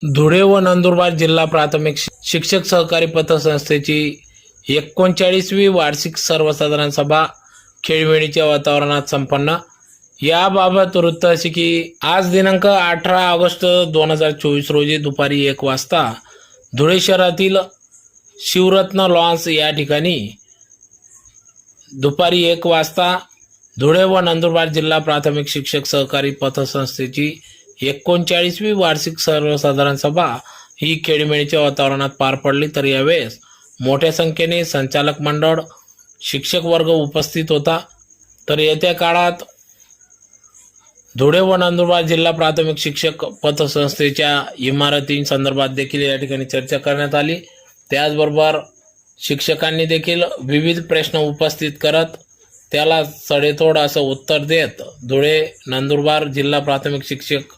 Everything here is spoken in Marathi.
धुळे व नंदुरबार जिल्हा प्राथमिक शिक्षक सहकारी पतसंस्थेची 39वी वार्षिक सर्वसाधारण सभा खेळमेळीच्या वातावरणात संपन्न। याबाबत वृत्त असे की आज दिनांक 18 ऑगस्ट 2024 रोजी दुपारी 1 वाजता धुळे शहरातील शिवरत्न लॉन्स या ठिकाणी दुपारी 1 वाजता धुळे व नंदुरबार जिल्हा प्राथमिक शिक्षक सहकारी पतसंस्थेची 39वी वार्षिक सर्वसाधारण सभा ही खेळमेळीच्या वातावरणात पार पडली। तर यावेळेस मोठ्या संख्येने संचालक मंडळ शिक्षक वर्ग उपस्थित होता। तर येत्या काळात धुळे व नंदुरबार जिल्हा प्राथमिक शिक्षक पतसंस्थेच्या इमारतींसंदर्भात देखील या ठिकाणी चर्चा करण्यात आली। त्याचबरोबर शिक्षकांनी देखील विविध प्रश्न उपस्थित करत त्याला सडेतोड असं उत्तर देत धुळे नंदुरबार जिल्हा प्राथमिक शिक्षक